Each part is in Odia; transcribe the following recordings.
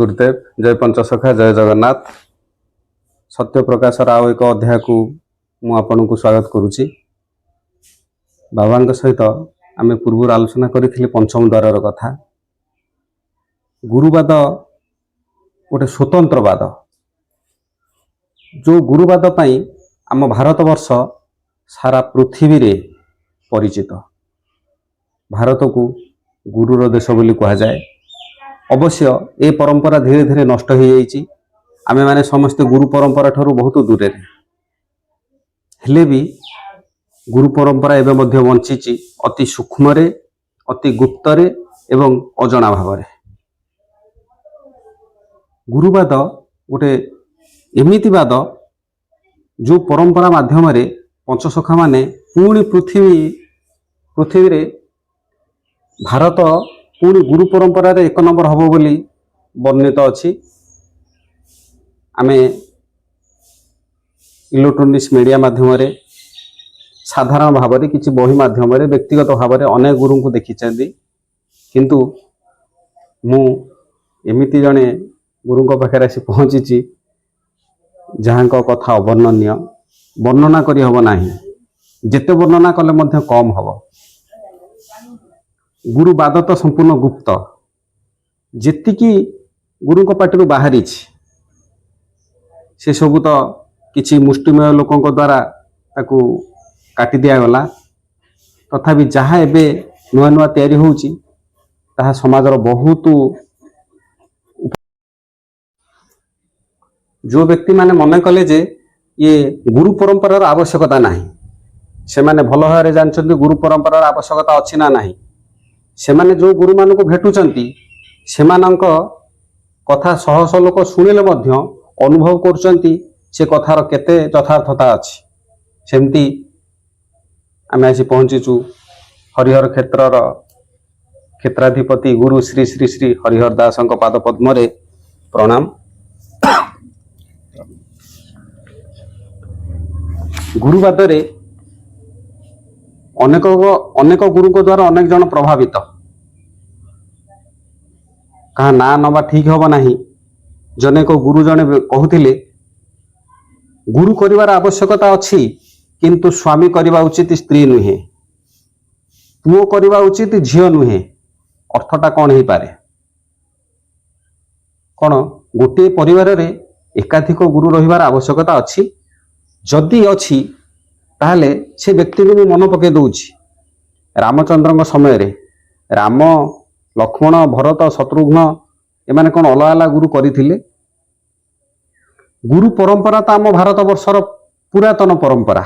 गुरुदेव जय पंचसखा जय जगन्नाथ सत्य प्रकाशर आउ एक अध्याय को मु आपन को स्वागत करुच्ची। बाबा सहित आम पूर्व आलोचना करी पंचम द्वार कथा। गुरुवाद गोटे स्वतंत्रवाद जो गुरुवाद पाई आम भारतवर्ष सारा पृथ्वी रे परिचित। भारत को गुरुर देश बोली कहा जाए। अवश्य ए परंपरा धीरे धीरे नष्ट हो जाइए। आमे माने समस्ते गुरु परंपरा ठारू बहुत दूर हेले भी गुरु परंपरा एवं मध्य बंची अति सूक्ष्म रे अति गुप्त रे एवं अजणा भाव रे। गुरुवाद गोटे एमिति वाद जो परंपरा माध्यम रे पंचसखा माने पुणी पृथ्वी रे भारत पुणी गुरु परंपरा रे एक नंबर हबो बोली वर्णित अछि। आमे इलेक्ट्रोनिक्स मीडिया माध्यम रे साधारण भाव में किसी बही माध्यम रे व्यक्तिगत भाव में अनेक गुरु को देखी किंतु मु एमिति जने गुरु पाखे आसी पहुँची जहाँ कथा अवर्णनीय वर्णना करी हब नाही। जेते वर्णना कले मध्य कम हब। गुरुवाद तो संपूर्ण गुप्त। जेतिकी गुरु को पार्टी बाहरी से सबू तो किसी मुष्टिमय लोकों द्वारा ताकू काटी दिया गला। तथापि जहाँ एबे नुआ नुआ तैयारी होउची ताहा समाजर बहुत जो व्यक्ति माने मन कले जे ये गुरु परंपरार आवश्यकता नाही से माने भल भाव जानछन्ती गुरु परंपरार आवश्यकता अछि ना नाही। से माने जो गुरु मान को भेटुचंती सेमानंक कथा शह शह लोक शुणिले मध्य अनुभव करुचंती से कथार केते यथार्थता अछि। सेमती आमे आसी पहुंचीचु हरिहर क्षेत्रर क्षेत्राधिपति गुरु श्री श्री श्री हरिहर दासंक पाद पद्म रे प्रणाम। गुरुवाद रे अनेक गुरु को द्वारा अनेक जन प्रभावित। कहा ना नवा ठीक हब नाही। जने को गुरु जने कहूथिले गुरु करिवार आवश्यकता अछि किंतु स्वामी करिवा उचित स्त्री नुहे, पुओ करिवा उचित झियो नुहे। अर्थटा कौन ही पारे? कौन गोटे परिवार रे एकाधिक गुरु रहिबार आवश्यकता अछि? जदि अछि ताहले से व्यक्ति को मन पके दउछि। रामचंद्र समय रे राम लक्ष्मण भरत शत्रुघ्न एमाने कौन अलग अलग गुरु करिथिले? गुरु परंपरा तो आम भारत वर्षर पुरातन परंपरा।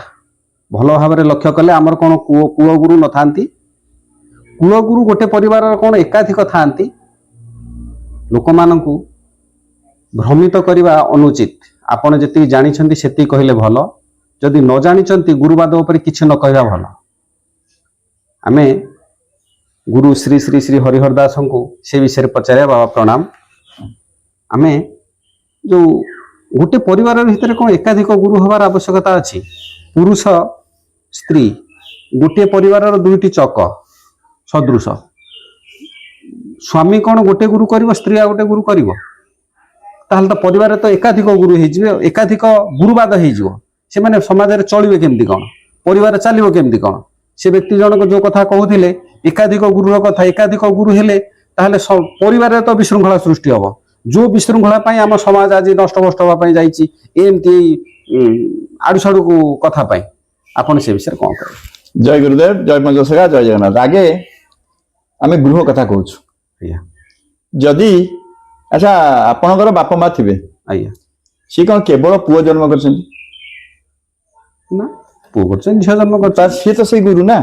भल भाव में लक्ष्य कले आमर कौन कुल गुरु न थांती? कुल गुरु गोटे परिवार कौन एकाधिक थांती? लोक मानकु भ्रमित करवा अनुचित। आपण जति जानिछंती सेति कहले भल। जदि न जानिछंती गुरुवाद ऊपर किछि न कहवा भल। आमे गुरु श्री श्री श्री हरिहर दास को से विषय पचारे बाबा प्रणाम। आमे जो गोटे परिवार भितर कौन एकाधिक गुरु हबार आवश्यकता अछि? पुरुष स्त्री गोटे परिवार दुईटी चक सदृश। स्वामी कौन गोटे गुरु करिवो, स्त्री आ गोटे गुरु करिवो? ताहले तो परिवार तो एकाधिक गुरु हेजिबे, एकाधिक गुरुवाद हेजिबो। से माने समाज रे चलिबे केमति कोन? परिवार चलिबो केमति कोन? से व्यक्ति जनक जो कथा कहूथिले एकाधिक गुरुर कथा, एकाधिक गुरु हेले ताहले परिवार रे तो विशृंखला सृष्टि हबो। जो विशृंखला पाई आम समाज आज नष्ट भष्ट हवा पाई जाईची एमती आडू साडू को कथा पाई आपण से विषय कौन कहे? जय गुरुदेव जय पंचसखा जय जगन्नाथ। आगे आमे गृह कथा कहूछु। आज्ञा जदि अच्छा आपणकर बापा माँ थिबे, आज्ञा सी कौन केवल पुओ जन्म करछन ना? पुओ करछन झियो जन्म करछन। सी तो से गुरु ना।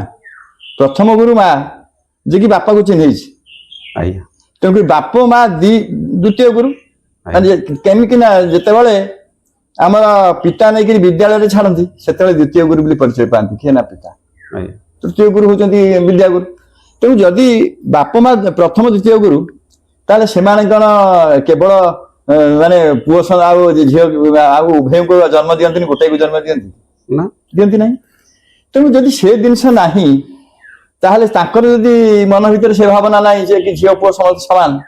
प्रथम गुरु माँ जे कि बापा को चिन्हैछि। आज्ञा क्योंकि बाप माँ द्वितीय गुरु। केमिति ना जेतेबेले आम पिता नहीं विद्यालय रे छाड़ती से द्वितीय गुरु बोली परिचय पाती किए ना पिता। तृतीय गुरु होचंती विद्या गुरु। तेणु जदि बाप माँ प्रथम द्वितीय गुरु ताले सेमाने कौन केवल माने पुओ झील उभय को जन्म दियंती गोटे को जन्म दियंती ना दियंती नहीं। तेणु जदि से जिनस नाही ताहले ताकर जदि मन भीतर से भावना नहीं जे कि झील पुओ समस्त समान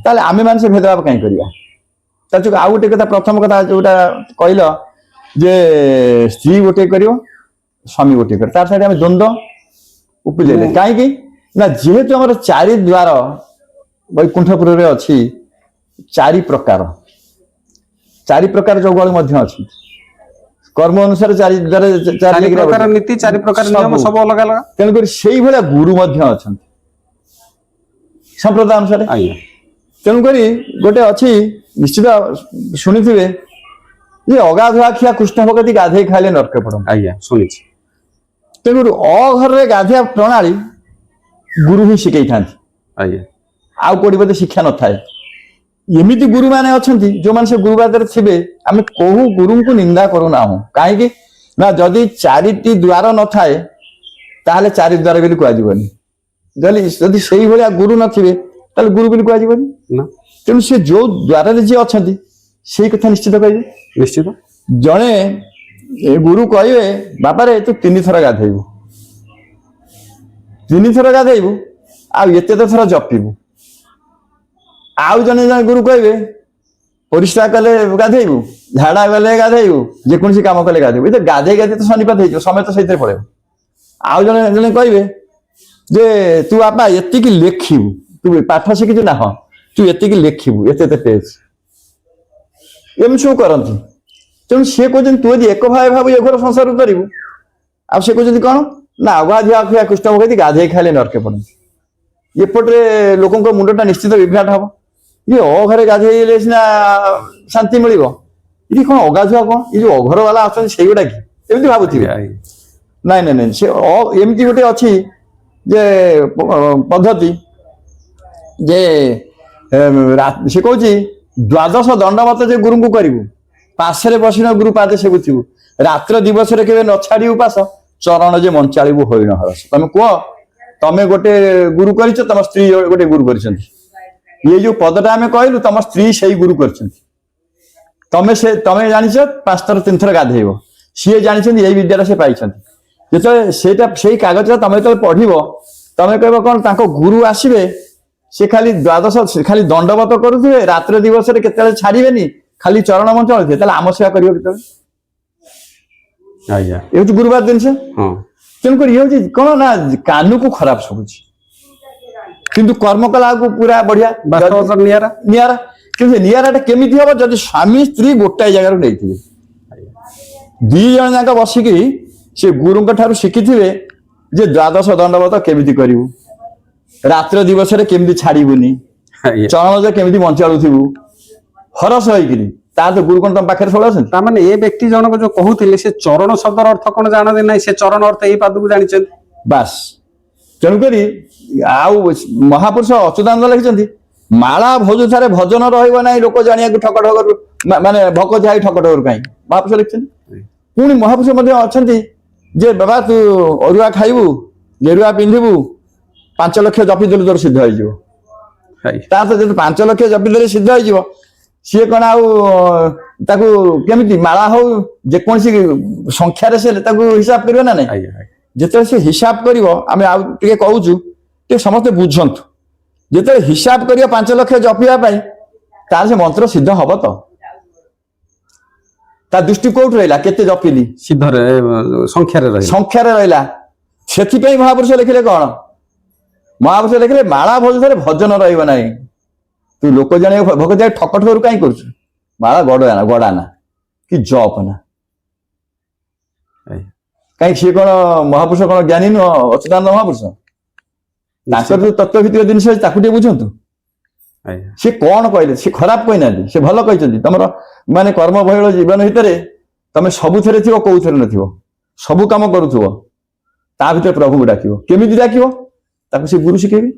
ତାହେଲେ ଆମେ ମାନେ ସେ ଭେଦଭାବ କାହିଁ କରିବା? ତା ଯୋଗୁଁ ଆଉ ଗୋଟେ କଥା, ପ୍ରଥମ କଥା ଯୋଉଟା କହିଲ ଯେ ସ୍ତ୍ରୀ ଗୋଟିଏ କରିବ, ସ୍ୱାମୀ ଗୋଟିଏ କରିବ, ତାର ସାଇଡ୍ ଆମେ ଦ୍ୱନ୍ଦ୍ୱ ଉପୁଜେଇଲେ କାହିଁକି ନା ଯେହେତୁ ଆମର 4 ଦ୍ୱାର ବୈକୁଣ୍ଠପୁରରେ ଅଛି, 4 ପ୍ରକାର ଯୋଗଳୀ ମଧ୍ୟ ଅଛି। କର୍ମ ଅନୁସାରେ 4 ଦ୍ୱାର 4 ପ୍ରକାର ନୀତି, 4 ପ୍ରକାର ନିୟମ ସବୁ ଅଲଗା ଅଲଗା। ତେଣୁକରି ସେଇଭଳିଆ ଗୁରୁ ମଧ୍ୟ ଅଛନ୍ତି ସମ୍ପ୍ରଦାୟ ଅନୁସାରେ। ଆଜ୍ଞା। ତେଣୁକରି ଗୋଟେ ଅଛି, ନିଶ୍ଚିତ ଶୁଣିଥିବେ ଯେ ଅଗାଧୁଆ ଖିଆ କୃଷ୍ଣ ଭଗତି ଗାଧେଇ ଖାଇଲେ ନରକେ ପଡନ୍ତି। ଆଜ୍ଞା ଶୁଣିଛି। ତେଣୁକରି ଅଘରରେ ଗାଧେଇବା ପ୍ରଣାଳୀ ଗୁରୁ ହିଁ ଶିଖେଇଥାନ୍ତି। ଆଜ୍ଞା। ଆଉ କୋଉଠି ବୋଧେ ଶିକ୍ଷା ନଥାଏ। ଏମିତି ଗୁରୁମାନେ ଅଛନ୍ତି ଯୋଉମାନେ ସେ ଗୁରୁବାଦରେ ଥିବେ, ଆମେ କୋଉ ଗୁରୁଙ୍କୁ ନିନ୍ଦା କରୁନାହୁଁ। କାହିଁକି ନା ଯଦି 4ଟି ଦ୍ୱାର ନଥାଏ ତାହେଲେ 4 ଦ୍ୱାର ବୋଲି କୁହାଯିବନି। ଯଦି ସେଇଭଳିଆ ଗୁରୁ ନଥିବେ ତାହେଲେ ଗୁରୁ ବୋଲି କୁହାଯିବନି ନା। ତେଣୁ ସେ ଯୋଉ ଦ୍ୱାରରେ ଯିଏ ଅଛନ୍ତି ସେଇ କଥା ନିଶ୍ଚିତ କହିବେ। ନିଶ୍ଚିତ। ଜଣେ ଗୁରୁ କହିବେ ବାପାରେ ତୁ 3 ଥର ଗାଧେଇବୁ, 3 ଥର ଗାଧେଇବୁ ଆଉ ଏତେ ଥର ଜପିବୁ। ଆଉ ଜଣେ ଗୁରୁ କହିବେ ପରିସ୍ରା କଲେ ଗାଧେଇବୁ, ଝାଡା ଗଲେ ଗାଧେଇବୁ, ଯେକୌଣସି କାମ କଲେ ଗାଧେଇବୁ। ଏ ତ ଗାଧେଇ ତ ଶନିପାତ ହେଇଯିବ, ସମୟ ତ ସେଇଥିରେ ପଳେଇବ। ଆଉ ଜଣେ କହିବେ ଯେ ତୁ ବାପା ଏତିକି ଲେଖିବୁ, ତୁ ପାଠ ଶିଖିଛୁ ନା, ହଁ ତୁ ଏତିକି ଲେଖିବୁ, ଏତେ ପେଜ। ଏମିତି ସବୁ କରନ୍ତି। ତେଣୁ ସିଏ କହୁଛନ୍ତି ତୁ ଯଦି ଏକ ଭାବୁ ଏ ଘର ସଂସାର କରିବୁ, ଆଉ ସେ କହୁଛନ୍ତି କଣ ନା ଅଗାଧୁଆ ଖିଆ କୃଷ୍ଣ ଭଗତି ଗାଧେଇ ଖାଇଲେ ନରକେ ପଡନ୍ତି। ଏପଟରେ ଲୋକଙ୍କ ମୁଣ୍ଡଟା ନିଶ୍ଚିତ ବିଭ୍ରାଟ ହବ। ଇଏ ଅଘରେ ଗାଧେଇଲେ ସିନା ଶାନ୍ତି ମିଳିବ, ଇଏ କଣ ଅଗାଧୁଆ କଣ, ଏ ଯୋଉ ଅଘର ବାଲା ଅଛନ୍ତି ସେଇଗୁଡା କି, ଏମିତି ଭାବୁଥିବେ। ନାଇଁ ସେ ଏମିତି ଗୋଟେ ଅଛି ଯେ ପଦ୍ଧତି ଯେ ସେ କହୁଛି ଦ୍ୱାଦଶ ଦଣ୍ଡବତ ଯେ ଗୁରୁଙ୍କୁ କରିବୁ, ପାଶରେ ବସିନ ଗୁରୁ ପାଦେ ସେବୁଥିବୁ, ରାତ୍ର ଦିବସରେ କେବେ ନ ଛାଡି ଉପାସ, ଚରଣ ଯେ ମଞ୍ଚାଳିବୁ ହୋଇନ ହରସ। ତମେ କୁହ ତମେ ଗୋଟେ ଗୁରୁ କରିଛ, ତମ ସ୍ତ୍ରୀ ଗୋଟେ ଗୁରୁ କରିଛନ୍ତି। ଇଏ ଯୋଉ ପଦଟା ଆମେ କହିଲୁ ତମ ସ୍ତ୍ରୀ ସେଇ ଗୁରୁ କରିଛନ୍ତି। ତମେ ଜାଣିଛ 5 ଥର 3 ଥର ଗାଧେଇବ, ସିଏ ଜାଣିଛନ୍ତି ଏଇ ବିଦ୍ୟାଟା ସେ ପାଇଛନ୍ତି। ଯେତେବେଳେ ସେଇଟା ସେଇ କାଗଜଟା ତମେ ଯେତେବେଳେ ପଢିବ, ତମେ କହିବ କଣ ତାଙ୍କ ଗୁରୁ ଆସିବେ, ସେ ଖାଲି ଦ୍ୱାଦଶ ଖାଲି ଦଣ୍ଡବତ କରୁଥିବେ, ରାତ୍ର ଦିବସରେ କେତେବେଳେ ଛାଡିବେନି, ଖାଲି ଚରଣ ମଞ୍ଚ ଅଳିଥିବେ, ତାହେଲେ ଆମ ସେବା କରିବ କେତେବେଳେ? ଆଜ୍ଞା। ଏ ହଉଛି ଗୁରୁବାର ଜିନିଷ। ହଁ। ତେଣୁକରି ଇଏ ହଉଛି କଣ ନା କାନକୁ ଖରାପ ଶୁଭୁଛି, କିନ୍ତୁ କର୍ମ କଲା ବେଳକୁ ପୁରା ବଢିଆ ନିଆରା। କିନ୍ତୁ ନିଆରାଟା କେମିତି ହବ? ଯଦି ସ୍ୱାମୀ ସ୍ତ୍ରୀ ଗୋଟାଏ ଜାଗାରୁ ନେଇଥିବେ, 2 ଜଣ ଯାକ ବସିକି ସେ ଗୁରୁଙ୍କ ଠାରୁ ଶିଖିଥିବେ ଯେ ଦ୍ୱାଦଶ ଦଣ୍ଡବତ କେମିତି କରିବୁ, ରାତ୍ର ଦିବସରେ କେମିତି ଛାଡିବୁନି, ଚରଣ ଯେ କେମିତି ବଞ୍ଚାଳୁଥିବୁ ହରସ ହେଇକିରି। ତା ତ ଗୁରୁ କଣ ତମ ପାଖରେ ସବୁ ଅଛନ୍ତି? ତାମାନେ ଏ ବ୍ୟକ୍ତି ଜଣକ ଯୋଉ କହୁଥିଲେ ସେ ଚରଣ ଶବ୍ଦର ଅର୍ଥ କଣ ଜାଣନ୍ତି ନାହିଁ, ସେ ଚରଣ ଅର୍ଥ ଏଇ ପାଦକୁ ଜାଣିଛନ୍ତି ବାସ୍। ତେଣୁକରି ଆଉ ମହାପୁରୁଷ ଅଚ୍ୟୁତାନନ୍ଦ ଲେଖିଛନ୍ତି ମାଳା ଭୋଜୁଥାରେ ଭଜନ ରହିବ ନାହିଁ, ଲୋକ ଜାଣିବାକୁ ଠକ ଠକରୁ ମାନେ ଭକ ଯାଇ ଠକ ଠକରୁ କାହିଁ, ମହାପୁରୁଷ ଲେଖିଛନ୍ତି। ପୁଣି ମହାପୁରୁଷ ମଧ୍ୟ ଅଛନ୍ତି ଯେ ବାବା ତୁ ଅରୁଆ ଖାଇବୁ, ଗେରୁଆ ପିନ୍ଧିବୁ, 5 ଲକ୍ଷ ଜପିଦେଲେ ତୋର ସିଦ୍ଧ ହେଇଯିବ। ତା ତ ଯଦି 5 ଲକ୍ଷ ଜପିଦେଲେ ସିଦ୍ଧ ହେଇଯିବ, ସିଏ କଣ ଆଉ ତାକୁ କେମିତି ମାଳା ହଉ ଯେକୌଣସି ସଂଖ୍ୟାରେ ସେ ତାକୁ ହିସାବ କରିବ ନା ନାଇଁ? ଯେତେବେଳେ ସେ ହିସାବ କରିବ, ଆମେ ଆଉ ଟିକେ କହୁଛୁ ଟିକେ ସମସ୍ତେ ବୁଝନ୍ତୁ, ଯେତେବେଳେ ହିସାବ କରିବ 5 ଲକ୍ଷ ଜପିବା ପାଇଁ, ତାର ସେ ମନ୍ତ୍ର ସିଦ୍ଧ ହବ ତ? ତା ଦୃଷ୍ଟି କୋଉଠି ରହିଲା? କେତେ ଜପିଲି, ସିଦ୍ଧରେ ସଂଖ୍ୟାରେ ରହିଲା। ସେଥିପାଇଁ ମହାପୁରୁଷ ଲେଖିଲେ କଣ? ମହାପୁରୁଷ ଲେଖିଲେ ମାଳା ଭୋଜନରେ ଭଜନ ରହିବ ନାହିଁ, ତୁ ଲୋକ ଜାଣିବାକୁ ଭକ ଯାଇ ଠକ ଠକରୁ କାହିଁ କରୁଛୁ? ମାଳା ଗଡାନା କି ଜପ ନା। କାହିଁକି ସିଏ କଣ ମହାପୁରୁଷ କଣ ଜ୍ଞାନୀ ନୁହଁ? ଅଚ୍ୟୁତାନନ୍ଦ ମହାପୁରୁଷ ତାଙ୍କର ଯୋଉ ତତ୍ତ୍ୱଭିତ୍ତିକ ଜିନିଷ ଅଛି ତାକୁ ଟିକେ ବୁଝନ୍ତୁ। ସେ କଣ କହିଲେ? ସେ ଖରାପ କହିନାହାନ୍ତି, ସେ ଭଲ କହିଛନ୍ତି। ତମର ମାନେ କର୍ମବହୁଳ ଜୀବନ ଭିତରେ ତମେ ସବୁଥିରେ ଥିବ, କୋଉଥିରେ ନଥିବ, ସବୁ କାମ କରୁଥିବ, ତା ଭିତରେ ପ୍ରଭୁଙ୍କୁ ଡାକିବ। କେମିତି ଡାକିବ? ତାକୁ ସେ ଗୁରୁ ଶିଖେଇବେ।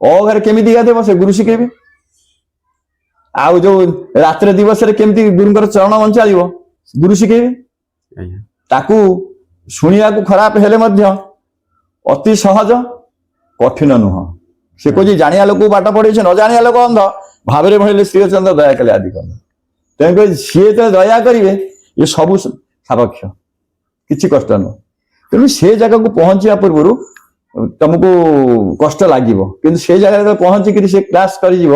ଅଘରେ କେମିତି ଗାଧେଇବ ସେ ଗୁରୁ ଶିଖେଇବେ। ଆଉ ଯୋଉ ରାତ୍ର ଦିବସରେ କେମିତି ଗୁରୁଙ୍କର ଚରଣ ମଞ୍ଚାଳିବ ଗୁରୁ ଶିଖେଇବେ। ତାକୁ ଶୁଣିବାକୁ ଖରାପ ହେଲେ ମଧ୍ୟ ଅତି ସହଜ, କଠିନ ନୁହଁ। ସେ କହୁଛି ଜାଣିବା ଲୋକକୁ ବାଟ ପଢେଇছে, ନ ଜାଣିବା ଲୋକ ଅନ୍ଧ, ଭାବରେ ଭଣିଲେ ଶ୍ରୀଚନ୍ଦ୍ର ଦୟା କଲେ ଆଦି କନ୍ଧ। ତେଣୁକରି ସିଏ ଯେତେବେଳେ ଦୟା କରିବେ, ଏ ସବୁ ସାପେକ୍ଷ, କିଛି କଷ୍ଟ ନୁହଁ। ତେଣୁ ସେ ଜାଗାକୁ ପହଞ୍ଚିବା ପୂର୍ବରୁ ତମକୁ କଷ୍ଟ ଲାଗିବ, କିନ୍ତୁ ସେଇ ଜାଗାରେ ପହଞ୍ଚିକିରି ସେ କ୍ଲାସ କରିଯିବ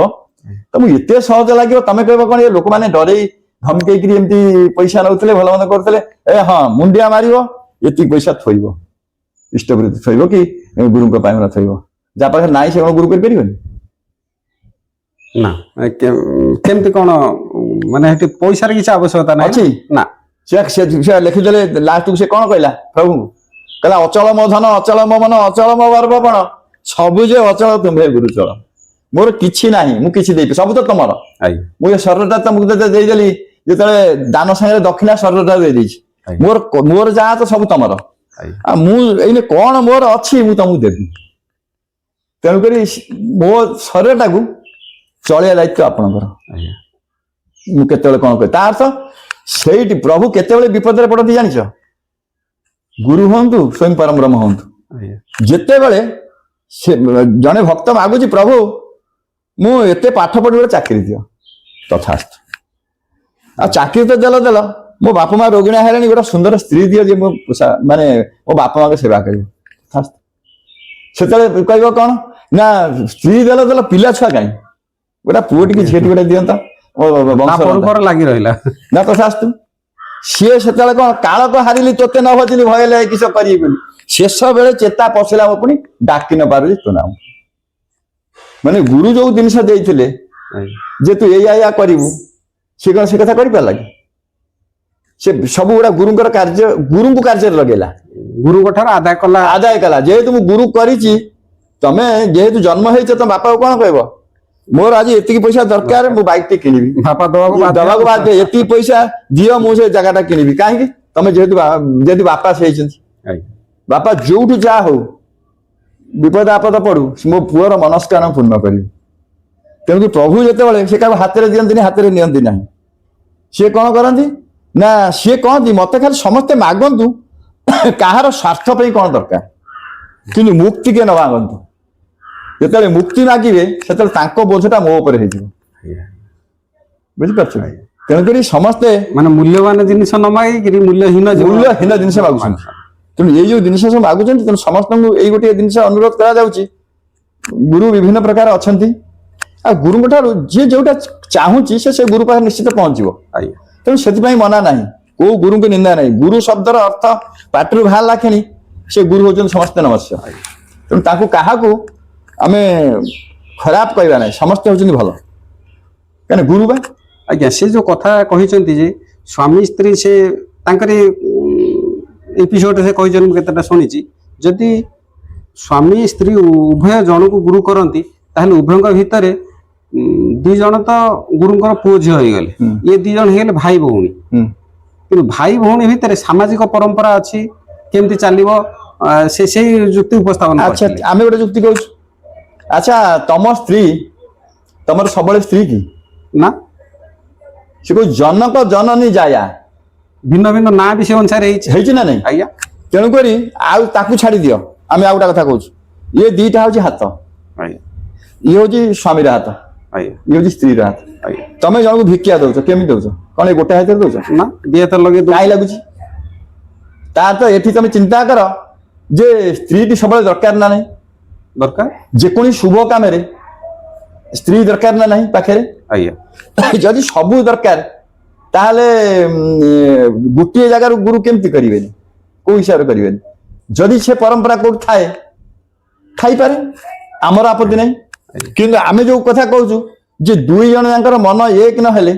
ତମକୁ ଏତେ ସହଜ ଲାଗିବ। ତମେ କହିବ କଣ ଏ ଲୋକମାନେ ଡରେଇ ଧମକେଇକିରି ଏମିତି ପଇସା ନଉଥିଲେ, ଭଲ ମନ୍ଦ କରୁଥିଲେ, ହଁ ମୁଣ୍ଡିଆ ମାରିବ, ଏତିକି ପଇସା ଥୋଇବ, ଇଷ୍ଟବୃତ୍ତି ଥୋଇବ କି ଗୁରୁଙ୍କ ପାଇଁ ଥୋଇବ। ଯାହା ପାଖରେ ନାହିଁ ସେ କଣ ଗୁରୁ କରିପାରିବନି? ନା କେମିତି କଣ ମାନେ ସେଠି ପଇସାର କିଛି ଆବଶ୍ୟକତା ନାହିଁ ଅଛି ନା? ସେ ଲେଖିଦେଲେ ଲାଷ୍ଟକୁ ସେ କଣ କହିଲା ପ୍ରଭୁଙ୍କୁ, କହିଲା ଅଚଳ ମୋ ଧନ, ଅଚଳ ମୋ ମନ, ଅଚଳ ମୋ ଗର୍ଭପଣ, ସବୁ ଯେ ଅଚଳ ତୁମ୍ଭେ ଗୁରୁଚଳ। ମୋର କିଛି ନାହିଁ, ମୁଁ କିଛି ଦେଇବି, ସବୁ ତ ତମର। ମୁଁ ଏ ଶରୀରଟା ତମକୁ ଦେଇଦେଲି, ଯେତେବେଳେ ଦାନ ସାଙ୍ଗରେ ଦକ୍ଷିଣା ଶରୀରଟା ଦେଇଦେଇଛି। ମୋର ଯାହା ତ ସବୁ ତମର, ଆଉ ମୁଁ ଏଇନେ କଣ ମୋର ଅଛି ମୁଁ ତମକୁ ଦେବି। ତେଣୁକରି ମୋ ଶରୀରଟାକୁ ଚଳିବା ଦାୟିତ୍ୱ ଆପଣଙ୍କର। ମୁଁ କେତେବେଳେ କଣ କରେ ତା ଅର୍ଥ ସେଇଠି ପ୍ରଭୁ କେତେବେଳେ ବିପଦରେ ପଡନ୍ତି ଜାଣିଛ? ଗୁରୁ ହୁଅନ୍ତୁ ସ୍ୱୟଂ ପରମ ବ୍ରହ୍ମ ହୁଅନ୍ତୁ, ଯେତେବେଳେ ସେ ଜଣେ ଭକ୍ତ ମାଗୁଛି ପ୍ରଭୁ ମୁଁ ଏତେ ପାଠ ପଢି ଗୋଟେ ଚାକିରି ଦିଅ, ତଥାସ୍ତୁ। ଆଉ ଚାକିରି ତ ଦେଲ, ମୋ ବାପା ମା ରୋଗିଣା ହେଲେଣି, ଗୋଟେ ସୁନ୍ଦର ସ୍ତ୍ରୀ ଦିଅ ଯେ ମୁଁ ମାନେ ମୋ ବାପା ମାଙ୍କ ସେବା କରିବି, ତଥାସ୍ତୁ। ସେତେବେଳେ କହିବ କଣ ନା ସ୍ତ୍ରୀ ଦେଲ, ପିଲା ଛୁଆ କାହିଁ, ଗୋଟେ ପୁଅ ଟିକେ ଝିଅଟି ଗୋଟେ ଦିଅନ୍ତା ଲାଗି ରହିଲା ନା, ତଥାସ୍ତୁ। ସିଏ ସେତେବେଳେ କଣ କାଳକ ହାରିଲି ତୋତେ ନ ଭଜିଲି ଭୟଲେ କିସ କରିବି ବୋଲି, ଶେଷ ବେଳେ ଚେତା ପଶିଲା ମୋ ପୁଣି ଡାକି ନ ପାରୁଛି ତୋ ନାମ। ମାନେ ଗୁରୁ ଯୋଉ ଜିନିଷ ଦେଇଥିଲେ ଯେ ତୁ ଏଇଆ କରିବୁ, ସେ କଣ ସେ କଥା କରିପାରିଲା କି? ସେ ସବୁ ଗୁଡା ଗୁରୁଙ୍କର କାର୍ଯ୍ୟ, ଗୁରୁଙ୍କୁ କାର୍ଯ୍ୟରେ ଲଗେଇଲା, ଗୁରୁଙ୍କ ଠାରୁ ଆଦାୟ କଲା। ଯେହେତୁ ମୁଁ ଗୁରୁ କରିଛି, ତମେ ଯେହେତୁ ଜନ୍ମ ହେଇଛ ତମ ବାପାକୁ କଣ କହିବ, ମୋର ଆଜି ଏତିକି ପଇସା ଦରକାର, ମୁଁ ବାଇକ ଟେ କିଣିବି, ବାପା ଦବାକୁ ବାଧ୍ୟ, ଏତିକି ପଇସା ଦିଅ ମୁଁ ସେ ଜାଗାଟା କିଣିବି। କାହିଁକି? ତମେ ଯେହେତୁ ବାପା ସେ ହେଇଛନ୍ତି, ବାପା ଯୋଉଠୁ ଯାହା ହଉ ବିପଦ ଆପଦ ପଡୁ ମୋ ପୁଅର ମନସ୍କାମନା ପୂର୍ଣ୍ଣ କରିବି। ତେଣୁ ପ୍ରଭୁ ଯେତେବେଳେ ସେ କାହାକୁ ହାତରେ ଦିଅନ୍ତିନି, ହାତରେ ନିଅନ୍ତି ନାହିଁ, ସିଏ କଣ କରନ୍ତି ନା ସିଏ କହନ୍ତି ମତେ ଖାଲି ସମସ୍ତେ ମାଗନ୍ତୁ କାହାର ସ୍ୱାର୍ଥ ପାଇଁ କଣ ଦରକାର, କିନ୍ତୁ ମୁକ୍ତି କିଏ ନ ମାଗନ୍ତୁ। ଯେତେବେଳେ ମୁକ୍ତି ମାଗିବେ ସେତେବେଳେ ତାଙ୍କ ବୋଝଟା ମୋ ଉପରେ ହେଇଯିବ, ବୁଝିପାରୁଛ? ତେଣୁକରି ସମସ୍ତେ ମାନେ ମୂଲ୍ୟବାନ ଜିନିଷ ନ ମାଗିକିରି ମୂଲ୍ୟହୀନ ଜିନିଷ ମାଗୁଛନ୍ତି। ତେଣୁ ଏଇ ଯୋଉ ଜିନିଷ ସବୁ ମାଗୁଛନ୍ତି, ତେଣୁ ସମସ୍ତଙ୍କୁ ଏଇ ଗୋଟିଏ ଜିନିଷ ଅନୁରୋଧ କରାଯାଉଛି। ଗୁରୁ ବିଭିନ୍ନ ପ୍ରକାର ଅଛନ୍ତି, ଆଉ ଗୁରୁଙ୍କ ଠାରୁ ଯିଏ ଯୋଉଟା ଚାହୁଁଛି ସେ ଗୁରୁ ପାଖରେ ନିଶ୍ଚିତ ପହଞ୍ଚିବ। ତେଣୁ ସେଥିପାଇଁ ମନା ନାହିଁ, କୋଉ ଗୁରୁଙ୍କୁ ନିନ୍ଦା ନାହିଁ। ଗୁରୁ ଶବ୍ଦର ଅର୍ଥ ପାଟିରୁ ବାହାରିଲା କ୍ଷଣି ସେ ଗୁରୁ ହଉଛନ୍ତି ସମସ୍ତେ ନମସ୍ୟ। ତେଣୁ ତାଙ୍କୁ କାହାକୁ ଆମେ ଖରାପ କହିବା ନାହିଁ, ସମସ୍ତେ ହଉଛନ୍ତି ଭଲ, କାହିଁକି ଗୁରୁ ବା। ଆଜ୍ଞା, ସେ ଯୋଉ କଥା କହିଛନ୍ତି ଯେ ସ୍ୱାମୀ ସ୍ତ୍ରୀ, ସେ ତାଙ୍କରି ଏପିସୋଡରେ ସେ କହିଛନ୍ତି, ମୁଁ କେତେଟା ଶୁଣିଛି, ଯଦି ସ୍ୱାମୀ ସ୍ତ୍ରୀ ଉଭୟ ଜଣକୁ ଗୁରୁ କରନ୍ତି ତାହେଲେ ଉଭୟଙ୍କ ଭିତରେ ଦି ଜଣ ତ ଗୁରୁଙ୍କର ପୁଅ ଝିଅ ହେଇଗଲେ, ଇଏ ଦି ଜଣ ହେଇଗଲେ ଭାଇ ଭଉଣୀ। କିନ୍ତୁ ଭାଇ ଭଉଣୀ ଭିତରେ ସାମାଜିକ ପରମ୍ପରା ଅଛି, କେମିତି ଚାଲିବ ସେଇ ଯୁକ୍ତି ଉପସ୍ଥାପନ। ଆଚ୍ଛା, ଆମେ ଗୋଟେ ଯୁକ୍ତି କହୁଛୁ। ଆଚ୍ଛା, ତମ ସ୍ତ୍ରୀ ତମର ସବୁବେଳେ ସ୍ତ୍ରୀ କି ନା? ସେ କହୁଛି ଜନକ ଜନନୀ ଜାୟା, ଭିନ୍ନ ଭିନ୍ନ ନାଁ ବି ସେ ଅନୁସାରେ ହେଇଛି ନା ନାଇଁ? ଆଜ୍ଞା। ତେଣୁକରି ଆଉ ତାକୁ ଛାଡି ଦିଅ, ଆମେ ଆଉ ଗୋଟେ କଥା କହୁଛୁ। ଇଏ ଦିଟା ହଉଛି ହାତ, ଇଏ ହଉଛି ସ୍ୱାମୀର ହାତ, ଇଏ ହଉଛି ସ୍ତ୍ରୀର ହାତ। ତମେ ଜଣକୁ ଭିକ୍ଷା ଦଉଛ, କେମିତି ଦଉଛ? କଣ ଗୋଟେ ହାତରେ ଦଉଛ? ନା, ଦି ହାତ ଲଗେଇ କାହିଁ ଲାଗୁଛି? ତାର ତ ଏଠି ତମେ ଚିନ୍ତା କର ଯେ ସ୍ତ୍ରୀଟି ସବୁବେଳେ ଦରକାର ନା ନାହିଁ? ଦରକାର। ଯେକୌଣସି ଶୁଭ କାମରେ ସ୍ତ୍ରୀ ଦରକାର ନା ନାହିଁ ପାଖରେ? ଯଦି ସବୁ ଦରକାର ତାହେଲେ ଗୋଟିଏ ଜାଗାରୁ ଗୁରୁ କେମିତି କରିବେନି, କୋଉ ହିସାବରେ କରିବେନି? ଯଦି ସେ ପରମ୍ପରା କୋଉଠି ଥାଇପାରେ, ଆମର ଆପତ୍ତି ନାହିଁ। କିନ୍ତୁ ଆମେ ଯୋଉ କଥା କହୁଛୁ ଯେ ଦୁଇ ଜଣ ଯାଙ୍କର ମନ ଏକ ନ ହେଲେ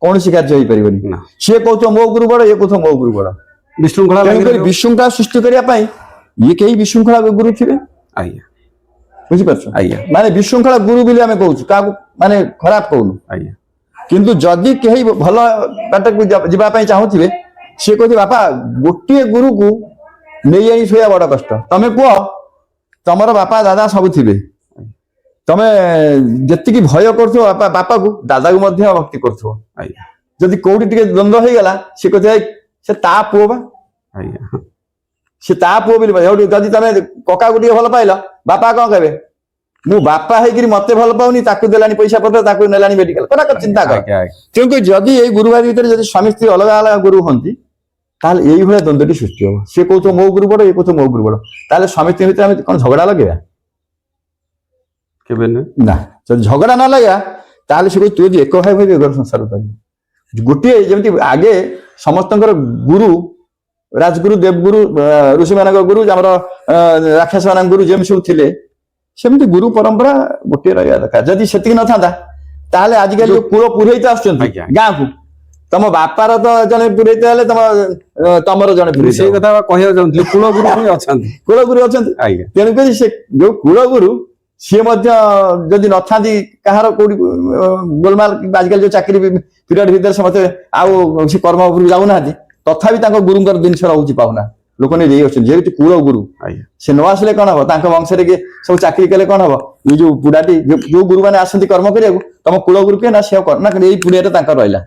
କୌଣସି କାର୍ଯ୍ୟ ହେଇପାରିବନି। ସିଏ କହୁଥିବ ମୋ ଗୁରୁ ବଡ, ଇଏ କହୁଥିବ ମୋ ଗୁରୁ ବଡ, ବିଶୃଙ୍ଖଳା ସୃଷ୍ଟି କରିବା ପାଇଁ ଇଏ କେହି ବିଶୃଙ୍ଖଳା ଗୁରୁ ଥିବେ। ବୁଝିପାରୁଛ? ମାନେ ବିଶୃଙ୍ଖଳା ଗୁରୁ ବୋଲି ଆମେ କହୁଛୁ, କାହାକୁ ମାନେ ଖରାପ କହୁନୁ। କିନ୍ତୁ ଯଦି କେହି ଭଲ ବାଟକୁ ଯିବା ପାଇଁ ଚାହୁଁଥିବେ, ସିଏ କହୁଥିବେ ବାପା ଗୋଟିଏ ଗୁରୁକୁ ନେଇ ଆଣି ଶୋଇବା ବଡ କଷ୍ଟ, ତମେ କୁହ ତମର ବାପା ଦାଦା ସବୁ ଥିବେ, ତମେ ଯେତିକି ଭୟ କରୁଥିବ ବାପାକୁ, ଦାଦାକୁ ମଧ୍ୟ ଭକ୍ତି କରୁଥିବ। ଯଦି କୋଉଠି ଟିକେ ଦ୍ୱନ୍ଦ୍ୱ ହେଇଗଲା, ସେ କହୁଥିବ ସେ ତା ପୁଅ ବା, ସେ ତା ପୁଅ ବୋଲି। ଯଦି ତମେ କକାକୁ ଟିକେ ଭଲ ପାଇଲ, ବାପା କଣ କହିବେ? ମୁଁ ବାପା ହେଇକିରି ମତେ ଭଲ ପାଉନି, ତାକୁ ଦେଲାଣି ପଇସା ପତ୍ର, ତାକୁ ନେଲାଣି ମେଡିକାଲ। ଚିନ୍ତା କର। ତେଣୁକରି ଯଦି ଏଇ ଗୁରୁବାର ଭିତରେ ଯଦି ସ୍ୱାମୀ ସ୍ତ୍ରୀ ଅଲଗା ଅଲଗା ଗୁରୁ ହୁଅନ୍ତି, ତାହେଲେ ଏଇଭଳିଆ ଦ୍ୱନ୍ଦ୍ୱଟି ସୃଷ୍ଟି ହବ। ସିଏ କହୁଥିବ ମୋ ଗୁରୁ ବଡ, ଇଏ କହୁଥିବ ମୋ ଗୁରୁ ବଡ, ତାହେଲେ ସ୍ୱାମୀ ସ୍ତ୍ରୀ ଭିତରେ ଆମେ କଣ ଝଗଡା ଲଗେଇବା? କେବେ ନୁହେଁ। ନା, ଯଦି ଝଗଡା ନ ଲଗେଇବା ତାହେଲେ ସେ କହୁଛି ତୁ ଯଦି ଏକ ଭାଇ ଭାଇ ଘର ସଂସାର କରିବୁ। ଗୋଟିଏ ଯେମିତି ଆଗେ ସମସ୍ତଙ୍କର ଗୁରୁ, ରାଜଗୁରୁ, ଦେବଗୁରୁ, ଋଷି ମାନଙ୍କ ଗୁରୁ, ଆମର ରାକ୍ଷସ ମାନଙ୍କ ଗୁରୁ ଯେମିତି ସବୁ ଥିଲେ, ସେମିତି ଗୁରୁ ପରମ୍ପରା ଗୋଟିଏ ରହିବା ଦରକାର। ଯଦି ସେତିକି ନଥାନ୍ତା ତାହେଲେ ଆଜିକାଲି ଯୋଉ କୂଳ ପୁରୋହିତ ଆସୁଛନ୍ତି ଗାଁକୁ, ତମ ବାପାର ତ ଜଣେ ପୁରୋହିତ ହେଲେ ତମର ଜଣେ ପୁରୋହିତ। ସେଇ କଥା କହିବାକୁ ଚାହୁଁଥିଲି, କୂଳ ଗୁରୁ ଅଛନ୍ତି, କୂଳ ଗୁରୁ ଅଛନ୍ତି। ତେଣୁକରି ସେ ଯୋଉ କୂଳ ଗୁରୁ ସିଏ ମଧ୍ୟ ଯଦି ନଥାନ୍ତି କାହାର କୋଉଠି ଗୋଲମାଲ, ଆଜିକାଲି ଯୋଉ ଚାକିରି ପିରିୟଡ ଭିତରେ ସମସ୍ତେ ଆଉ ସେ କର୍ମ ଉପରକୁ ଯାଉନାହାନ୍ତି, ତଥାପି ତାଙ୍କ ଗୁରୁଙ୍କର ଜିନିଷ ରହୁଛି ପାଉନା, ଲୋକ ନେଇ ଦେଇ ଆସୁଛନ୍ତି। ଯେହେତୁ କୂଳ ଗୁରୁ ସେ ନ ଆସିଲେ କଣ ହବ? ତାଙ୍କ ବଂଶରେ କିଏ ସବୁ ଚାକିରି କଲେ କଣ ହବ? ଏଇ ଯୋଉ ପୁଡାଟି ଯୋଉ ଗୁରୁ ମାନେ ଆସନ୍ତି କର୍ମ କରିବାକୁ, ତମ କୂଳ ଗୁରୁ କିଏ ନା, ସେ ନା ଏଇ ପୁଡିଆରେ ତାଙ୍କର ରହିଲା,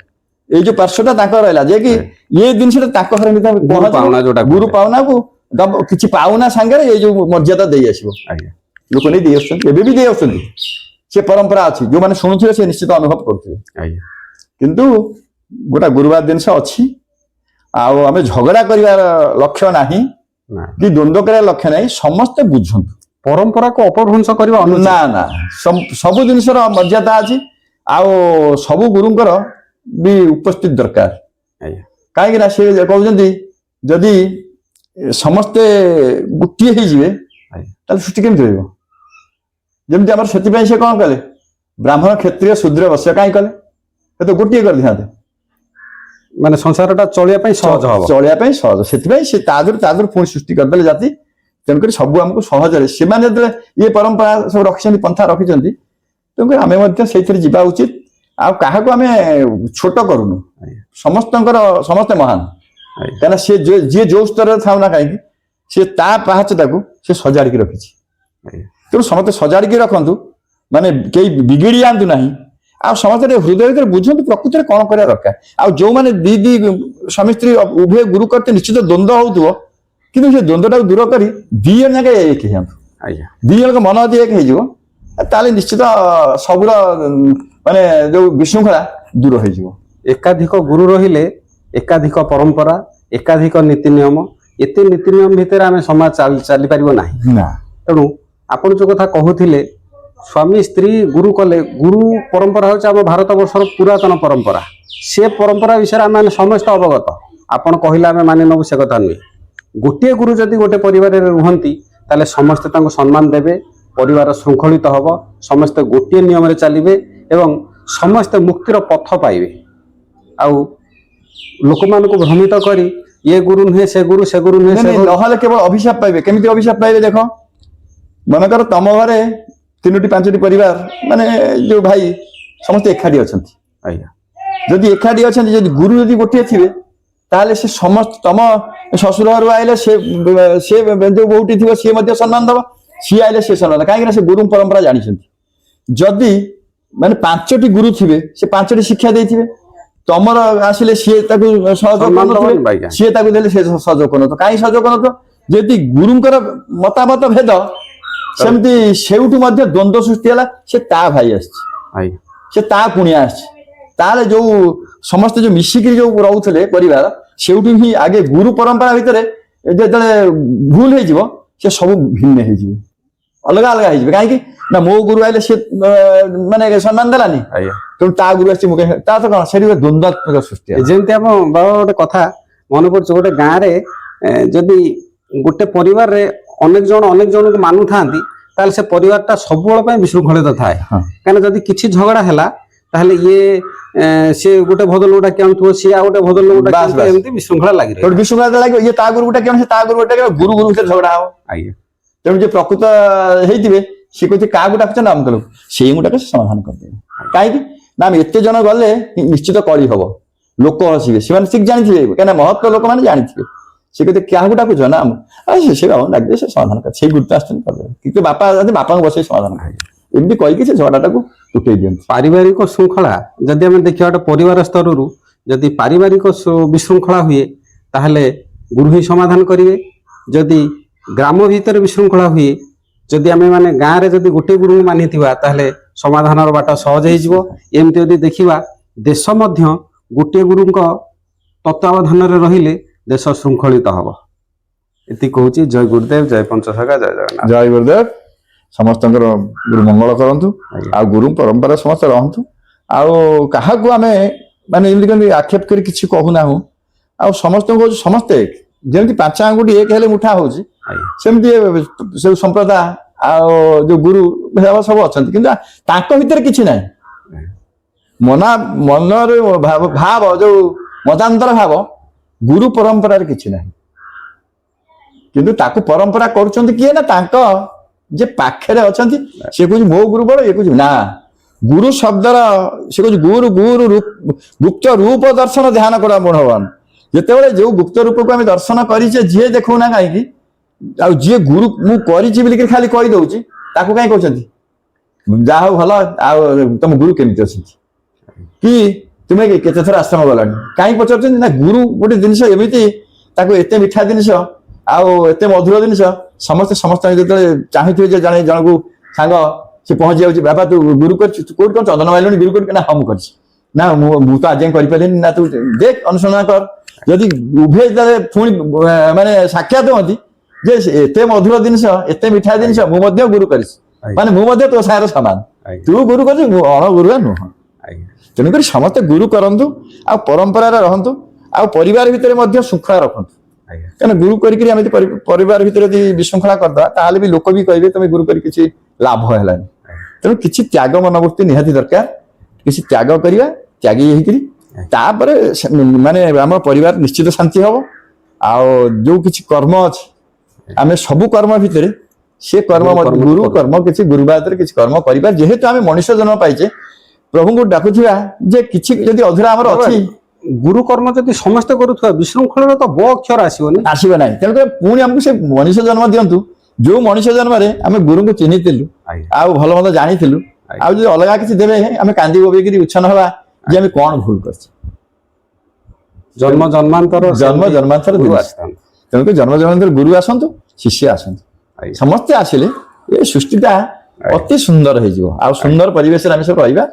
ଏଇ ଯୋଉ ପାର୍ଶ୍ୱଟା ତାଙ୍କର ରହିଲା, ଯେ କି ଏ ଜିନିଷଟା ତାଙ୍କ ଘରେ ଗୁରୁ ପାଉନାକୁ କିଛି ପାଉନା ସାଙ୍ଗରେ ଏଇ ଯୋଉ ମର୍ଯ୍ୟାଦା ଦେଇ ଆସିବ। ଲୋକ ନେଇ ଦେଇ ଆସୁଛନ୍ତି, ଏବେ ବି ଦେଇ ଆସୁଛନ୍ତି। ସେ ପରମ୍ପରା ଅଛି, ଯୋଉମାନେ ଶୁଣୁଥିବେ ସେ ନିଶ୍ଚିତ ଅନୁଭବ କରୁଥିବେ। କିନ୍ତୁ ଗୋଟା ଗୁରୁବାର ଜିନିଷ ଅଛି। ଆଉ ଆମେ ଝଗଡା କରିବାର ଲକ୍ଷ୍ୟ ନାହିଁ କି ଦ୍ୱନ୍ଦ୍ୱ କରିବାର ଲକ୍ଷ୍ୟ ନାହିଁ, ସମସ୍ତେ ବୁଝନ୍ତୁ। ପରମ୍ପରାକୁ ଅପଭ୍ରଂଶ କରିବା ନା ନା, ସବୁ ଜିନିଷର ମର୍ଯ୍ୟାଦା ଅଛି। ଆଉ ସବୁ ଗୁରୁଙ୍କର ବି ଉପସ୍ଥିତି ଦରକାର। କାହିଁକି ନା ସେ କହୁଛନ୍ତି ଯଦି ସମସ୍ତେ ଗୋଟିଏ ହେଇଯିବେ ତାହେଲେ ସୃଷ୍ଟି କେମିତି ରହିବ? ଯେମିତି ଆମର, ସେଥିପାଇଁ ସେ କଣ କଲେ? ବ୍ରାହ୍ମଣ, କ୍ଷତ୍ରିୟ, ଶୂଦ୍ର, ବୈଶ୍ୟ କାହିଁ କଲେ? ସେ ତ ଗୋଟିଏ କରିଥାନ୍ତେ, ମାନେ ସଂସାରଟା ଚଳିବା ପାଇଁ ସହଜ ହବ, ଚଳିବା ପାଇଁ ସହଜ। ସେଥିପାଇଁ ସେ ତା ଦେହରୁ ପୁଣି ସୃଷ୍ଟି କରିଦେଲେ ଜାତି। ତେଣୁକରି ସବୁ ଆମକୁ ସହଜରେ, ସେମାନେ ଯେତେବେଳେ ଇଏ ପରମ୍ପରା ସବୁ ରଖିଛନ୍ତି, ପନ୍ଥା ରଖିଛନ୍ତି, ତେଣୁକରି ଆମେ ମଧ୍ୟ ସେଇଥିରେ ଯିବା ଉଚିତ। ଆଉ କାହାକୁ ଆମେ ଛୋଟ କରୁନୁ, ସମସ୍ତେ ମହାନ। କାହିଁକିନା ସେ ଯିଏ ଯୋଉ ସ୍ତରରେ ଥାଉ ନା କାହିଁକି, ସେ ତା ପାହାଚଟାକୁ ସେ ସଜାଡ଼ିକି ରଖିଛି। ତେଣୁ ସମସ୍ତେ ସଜାଡ଼ିକି ରଖନ୍ତୁ, ମାନେ କେହି ବିଗିଡ଼ି ଯାଆନ୍ତୁ ନାହିଁ। ଆଉ ସମସ୍ତେ ହୃଦୟ ଭିତରେ ବୁଝନ୍ତୁ ପ୍ରକୃତିରେ କଣ କରିବା ଦରକାର। ଆଉ ଯୋଉମାନେ ଦି ସ୍ୱାମୀ ସ୍ତ୍ରୀ ଉଭୟ ଗୁରୁ କରିତେ ନିଶ୍ଚିତ ଦ୍ୱନ୍ଦ୍ୱ ହଉଥିବ, କିନ୍ତୁ ସେ ଦ୍ୱନ୍ଦ୍ୱଟାକୁ ଦୂର କରି ଦି ଜଣ ଯାକେ ଏକ ହେଇଯାଆନ୍ତୁ। ଦି ଜଣଙ୍କ ମନ ଯଦି ଏକ ହେଇଯିବ, ତାହେଲେ ନିଶ୍ଚିତ ସବୁର ମାନେ ଯୋଉ ବିଶୃଙ୍ଖଳା ଦୂର ହେଇଯିବ। ଏକାଧିକ ଗୁରୁ ରହିଲେ ଏକାଧିକ ପରମ୍ପରା, ଏକାଧିକ ନୀତି ନିୟମ, ଏତେ ନୀତି ନିୟମ ଭିତରେ ଆମେ ସମାଜ ଚାଲିପାରିବ ନାହିଁ। ତେଣୁ ଆପଣ ଯୋଉ କଥା କହୁଥିଲେ, ସ୍ୱାମୀ ସ୍ତ୍ରୀ ଗୁରୁ କଲେ, ଗୁରୁ ପରମ୍ପରା ହେଉଛି ଆମ ଭାରତ ବର୍ଷର ପୁରାତନ ପରମ୍ପରା। ସେ ପରମ୍ପରା ବିଷୟରେ ଆମେ ସମସ୍ତେ ଅବଗତ। ଆପଣ କହିଲେ ଆମେ ମାନି ନେବୁ ସେ କଥା ନୁହେଁ। ଗୋଟିଏ ଗୁରୁ ଯଦି ଗୋଟେ ପରିବାରରେ ରୁହନ୍ତି, ତାହେଲେ ସମସ୍ତେ ତାଙ୍କୁ ସମ୍ମାନ ଦେବେ, ପରିବାର ଶୃଙ୍ଖଳିତ ହବ, ସମସ୍ତେ ଗୋଟିଏ ନିୟମରେ ଚାଲିବେ ଏବଂ ସମସ୍ତେ ମୁକ୍ତିର ପଥ ପାଇବେ। ଆଉ ଲୋକମାନଙ୍କୁ ଭ୍ରମିତ କରି ଏ ଗୁରୁ ନୁହେଁ ସେ ଗୁରୁ, ସେ ଗୁରୁ ନୁହେଁ ସେ ଗୁରୁ, ନହେଲେ କେବଳ ଅଭିଶାପ ପାଇବେ। କେମିତି ଅଭିଶାପ ପାଇବେ? ଦେଖ, ମନେକର ତମ ଘରେ 3ଟି 5ଟି ପରିବାର, ମାନେ ଯୋଉ ଭାଇ ସମସ୍ତେ ଏକାଠି ଅଛନ୍ତି। ଯଦି ଏକାଠି ଅଛନ୍ତି, ଯଦି ଗୁରୁ ଯଦି ଗୋଟିଏ ଥିବେ, ତାହେଲେ ସେ ସମସ୍ତ ତମ ଶ୍ୱଶୁର ଘରୁ ଆଇଲେ ସେ ଯୋଉ ବୋହୂଟି ଥିବ ସିଏ ମଧ୍ୟ ସମ୍ମାନ ଦବ, ସିଏ ଆଇଲେ ସେ ସମ୍ମାନ। କାହିଁକି ନା ସେ ଗୁରୁ ପରମ୍ପରା ଜାଣିଛନ୍ତି। ଯଦି ମାନେ 5ଟି ଗୁରୁ ଥିବେ, ସେ 5ଟି ଶିକ୍ଷା ଦେଇଥିବେ, ତମର ଆସିଲେ ସିଏ ତାକୁ ସହଯୋଗ କରୁନଥିବେ, ସିଏ ତାକୁ ଦେଲେ ସେ ସହଯୋଗ କରୁନଥିବ। କାହିଁ ସହଯୋଗ କରୁନଥିବ? ଯଦି ଗୁରୁଙ୍କର ମତାମତ ଭେଦ, ସେମିତି ସେଇଠୁ ମଧ୍ୟ ଦ୍ୱନ୍ଦ୍ୱ ସୃଷ୍ଟି ହେଲା। ସେ ତା ଭାଇ ଆସିଛି, ସେ ତା କୁଣିଆ ଆସିଛି, ତାହେଲେ ଯୋଉ ସମସ୍ତେ ଯୋଉ ମିଶିକିରି ଯୋଉ ରହୁଥିଲେ ପରିବାର, ସେଇଠୁ ହିଁ ଆଗେ ଗୁରୁ ପରମ୍ପରା ଭିତରେ ଯେତେବେଳେ ଭୁଲ ହେଇଯିବ, ସେ ସବୁ ଭିନ୍ନ ହେଇଯିବେ, ଅଲଗା ଅଲଗା ହେଇଯିବେ। କାହିଁକି ନା ମୋ ଗୁରୁ ଆଇଲେ ସେ ମାନେ ସମ୍ମାନ ଦେଲାନି, ତେଣୁ ତା ଗୁରୁ ଆସିଛି, ତା ତ କଣ ସେଠି ଦ୍ୱନ୍ଦ୍ୱାତ୍ମକ ସୃଷ୍ଟି। ଯେମିତି ଆମ ବାବା ଗୋଟେ କଥା ମନେ ପଡୁଛି, ଗୋଟେ ଗାଁରେ ଯଦି ଗୋଟେ ପରିବାରରେ ଅନେକ ଜଣଙ୍କୁ ମାନୁଥାନ୍ତି, ତାହେଲେ ସେ ପରିବାରଟା ସବୁବେଳ ପାଇଁ ବିଶୃଙ୍ଖଳିତ ଥାଏ। କାହିଁକିନା ଯଦି କିଛି ଝଗଡା ହେଲା, ତାହେଲେ ସିଏ ଗୋଟେ ଭଦ୍ର ଲୋକଟା କେଉଁଥିବ, ସିଏ ଆଉ ଗୋଟେ ଭଦ୍ର ଲୋକଟା, ଏମିତି ବିଶୃଙ୍ଖଳା ଲାଗି ରହିବ। ବିଶୃଙ୍ଖଳା ଲାଗିବ, ଇଏ ତା ଗୁରୁ ଗୋଟେ କେଉଁ, ସେ ତା ଗୁରୁ ଗୋଟେ କେଉଁ, ଗୁରୁ ଭିତରେ ଝଗଡା ହବ। ତେଣୁ ଯେ ପ୍ରକୃତ ହେଇଥିବେ, ସିଏ କହୁଛି କାହାକୁ ଡାକୁଛ ନା ଆମକୁ, ସେଇ ଗୁଟାକୁ ସେ ସମାଧାନ କରିଦେବେ। କାହିଁକି ନା ଆମେ ଏତେ ଜଣ ଗଲେ ନିଶ୍ଚିତ କଳି ହବ, ଲୋକ ହସିବେ, ସେମାନେ ଠିକ ଜାଣିଥିବେ, କାହିଁକିନା ମହତ୍ଵ ଲୋକମାନେ ଜାଣିଥିବେ। ସେ କେତେ କାହାକୁ ଡାକୁଛ ନା ସେ ଡାକିବେ, ସେ ସମାଧାନ କରିବେ, ସେଇ ଗୁରୁତ୍ୱ ଆସୁଛନ୍ତି କରିଦେବେ। କିନ୍ତୁ ବାପାଙ୍କୁ ବସେଇ ସମାଧାନ କରିବେ, ଏମିତି କହିକି ସେ ଝଗଡାଟାକୁ ତୁଟେଇ ଦିଅନ୍ତି। ପାରିବାରିକ ଶୃଙ୍ଖଳା ଯଦି ଆମେ ଦେଖିବା, ଗୋଟେ ପରିବାର ସ୍ତରରୁ ଯଦି ପାରିବାରିକ ବିଶୃଙ୍ଖଳା ହୁଏ, ତାହେଲେ ଗୁରୁ ହିଁ ସମାଧାନ କରିବେ। ଯଦି ଗ୍ରାମ ଭିତରେ ବିଶୃଙ୍ଖଳା ହୁଏ, ଯଦି ଆମେ ମାନେ ଗାଁରେ ଯଦି ଗୋଟେ ଗୁରୁଙ୍କୁ ମାନିଥିବା, ତାହେଲେ ସମାଧାନର ବାଟ ସହଜ ହେଇଯିବ। ଏମିତି ଯଦି ଦେଖିବା, ଦେଶ ମଧ୍ୟ ଗୋଟିଏ ଗୁରୁଙ୍କ ତତ୍ତ୍ୱାବଧାନରେ ରହିଲେ ଦେଶ ଶୃଙ୍ଖଳିତ ହବ। ଏତିକି କହୁଛି। ଜୟ ଗୁରୁଦେବ, ଜୟ ପଞ୍ଚସଖା, ଜୟ ଜଗନ୍ନାଥ। ଜୟ ଗୁରୁଦେବ। ସମସ୍ତଙ୍କର ଗୁରୁ ମଙ୍ଗଳ କରନ୍ତୁ। ଆଜ୍ଞା। ଆଉ ଗୁରୁ ପରମ୍ପରା ସମସ୍ତେ ରହନ୍ତୁ। ଆଉ କାହାକୁ ଆମେ ମାନେ ଯେମିତି କେମିତି ଆକ୍ଷେପ କରି କିଛି କହୁନାହୁଁ। ଆଉ ସମସ୍ତଙ୍କୁ କହୁଛୁ ସମସ୍ତେ ଯେମିତି 5 ଆଙ୍ଗୁଠି ଏକ ହେଲେ ମୁଠା ହଉଛି, ଆଜ୍ଞା। ସେମିତି ସବୁ ସମ୍ପ୍ରଦାୟ ଆଉ ଯୋଉ ଗୁରୁ ଭେଦ ସବୁ ଅଛନ୍ତି, କିନ୍ତୁ ତାଙ୍କ ଭିତରେ କିଛି ନାହିଁ। ମନରେ ଭାବ ଯୋଉ ମତାନ୍ତର ଭାବ ଗୁରୁ ପରମ୍ପରାରେ କିଛି ନାହିଁ। କିନ୍ତୁ ତାକୁ ପରମ୍ପରା କରୁଛନ୍ତି କିଏ ନା ତାଙ୍କ ଯେ ପାଖରେ ଅଛନ୍ତି। ସେ କହୁଛି ମୋ ଗୁରୁ ବଳ, ଇଏ କହୁଛି ନା। ଗୁରୁ ଶବ୍ଦର ସେ କହୁଛି ଗୁରୁ ଗୁରୁ ଗୁପ୍ତ ରୂପ ଦର୍ଶନ ଧ୍ୟାନ କର ଭଗବାନ। ଯେତେବେଳେ ଯୋଉ ଗୁପ୍ତ ରୂପକୁ ଆମେ ଦର୍ଶନ କରିଛେ ଯିଏ ଦେଖଉନା କାହିଁକି, ଆଉ ଯିଏ ଗୁରୁ ମୁଁ କରିଛି ବୋଲି ଖାଲି କହିଦଉଛି, ତାକୁ କାହିଁ କହୁଛନ୍ତି ଯାହା ହଉ ଭଲ, ଆଉ ତମ ଗୁରୁ କେମିତି ଅଛନ୍ତି, କି ତୁମେ କେତେ ଥର ଆଶ୍ରମ ଗଲାଣି, କାହିଁ ପଚାରୁଛନ୍ତି ନା। ଗୁରୁ ଗୋଟେ ଜିନିଷ ଏମିତି, ତାକୁ ଏତେ ମିଠା ଜିନିଷ ଆଉ ଏତେ ମଧୁର ଜିନିଷ, ସମସ୍ତେ ସମସ୍ତଙ୍କୁ ଯେତେବେଳେ ଚାହୁଁଥିବେ ଯେ ଜଣେ ଜଣକୁ ସାଙ୍ଗ ସେ ପହଞ୍ଚି ଯାଉଛି, ବାବା ତୁ ଗୁରୁ କରିଛୁ, ତୁ କୋଉଠି କଣ ଚନ୍ଦନ ମାରିଲୁଣି, ଗୁରୁ କରିଛୁ ନା, ହଁ ମୁଁ କରିଛି ନା, ମୁଁ ତ ଆଜି କରିପାରିଲିନି ନା, ତୁ ଦେଖ ଅନୁସରଣ କର। ଯଦି ଉଭୟ ପୁଣି ମାନେ ସାକ୍ଷାତ ହୁଅନ୍ତି ଯେ ଏତେ ମଧୁର ଜିନିଷ, ଏତେ ମିଠା ଜିନିଷ ମୁଁ ମଧ୍ୟ ଗୁରୁ କରିଛି, ମାନେ ମୁଁ ମଧ୍ୟ ତୋ ସାଙ୍ଗରେ ସମାନ। ତୁ ଗୁରୁ କରିଛୁ, ମୁଁ ଅଣଗୁରୁଆ ନୁହଁ। ତେଣୁକରି ସମସ୍ତେ ଗୁରୁ କରନ୍ତୁ, ଆଉ ପରମ୍ପରାରେ ରହନ୍ତୁ, ଆଉ ପରିବାର ଭିତରେ ମଧ୍ୟ ଶୃଙ୍ଖଳା ରଖନ୍ତୁ। କାରଣ ଗୁରୁ କରିକି ଆମେ ପରିବାର ଭିତରେ ଯଦି ବିଶୃଙ୍ଖଳା କରିଦେବା, ତାହେଲେ ବି ଲୋକ ବି କହିବେ ତମେ ଗୁରୁ କରି କିଛି ଲାଭ ହେଲାନି। ତେଣୁ କିଛି ତ୍ୟାଗ ମନୋବୃତ୍ତି ନିହାତି ଦରକାର। କିଛି ତ୍ୟାଗ କରିବା, ତ୍ୟାଗୀ ହେଇକିରି ତାପରେ ମାନେ ଆମ ପରିବାର ନିଶ୍ଚିତ ଶାନ୍ତି ହବ। ଆଉ ଯୋଉ କିଛି କର୍ମ ଅଛି, ଆମେ ସବୁ କର୍ମ ଭିତରେ ସେ କର୍ମ ଗୁରୁ କର୍ମ କିଛି ଗୁରୁବାଦରେ କିଛି କର୍ମ କରିବା। ଯେହେତୁ ଆମେ ମଣିଷ ଜନ୍ମ ପାଇଛେ, ପ୍ରଭୁଙ୍କୁ ଡାକୁଥିବା ଯେ କିଛି ଯଦି ଅଧୁରା ଆମର ଅଛି, ଗୁରୁ କର୍ମ ଯଦି ସମସ୍ତେ କରୁଥିବା ବିଶୃଙ୍ଖଳାର ତ ବ ଅକ୍ଷର ଆସିବନି, ଆସିବ ନାହିଁ। ତେଣୁକରି ପୁଣି ଆମକୁ ସେ ମଣିଷ ଜନ୍ମ ଦିଅନ୍ତୁ, ଯୋଉ ମଣିଷ ଜନ୍ମରେ ଆମେ ଗୁରୁଙ୍କୁ ଚିହ୍ନିଥିଲୁ, ଆଉ ଭଲ ମନ୍ଦ ଜାଣିଥିଲୁ। ଆଉ ଯଦି ଅଲଗା କିଛି ଦେବେ, ଆମେ କାନ୍ଦି ବୋବେଇକିରି ଉଚ୍ଛନ୍ନ ହବା ଯେ ଆମେ କଣ ଭୁଲ କରିଛୁ। ଜନ୍ମ ଜନ୍ମାନ୍ତର ଗୁରୁ ଆସିଥାନ୍ତି। ତେଣୁକରି ଜନ୍ମ ଜନ୍ମାନ୍ତର ଗୁରୁ ଆସନ୍ତୁ, ଶିଷ୍ୟ ଆସନ୍ତୁ, ସମସ୍ତେ ଆସିଲେ ଏ ସୃଷ୍ଟିଟା ଅତି ସୁନ୍ଦର ହେଇଯିବ। ଆଉ ସୁନ୍ଦର ପରିବେଶରେ ଆମେ ସବୁ ରହିବା।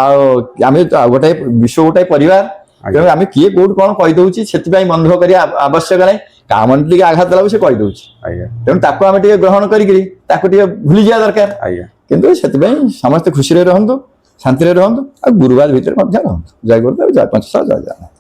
ଆଉ ଆମେ ଗୋଟାଏ ବିଶ୍ୱ ଗୋଟାଏ ପରିବାର। ତେଣୁ ଆମେ କିଏ କୋଉଠି କଣ କହିଦଉଛି, ସେଥିପାଇଁ ମନ ଦୁଃଖ କରିବା ଆବଶ୍ୟକ ନାହିଁ। କାହା ମନରେ ଟିକେ ଆଘାତ ଲାଗୁଛି ସେ କହିଦଉଛି, ତେଣୁ ତାକୁ ଆମେ ଟିକେ ଗ୍ରହଣ କରିକିରି ତାକୁ ଟିକେ ଭୁଲିଯିବା ଦରକାର। କିନ୍ତୁ ସେଥିପାଇଁ ସମସ୍ତେ ଖୁସିରେ ରୁହନ୍ତୁ, ଶାନ୍ତିରେ ରୁହନ୍ତୁ, ଆଉ ଗୁରୁବାର ଭିତରେ ମଧ୍ୟ ରହନ୍ତୁ। ଜୟ ଗୁରୁଦେବ, ଜୟ ପଞ୍ଚସଖା, ଜୟ ଜଗନ୍ନାଥ।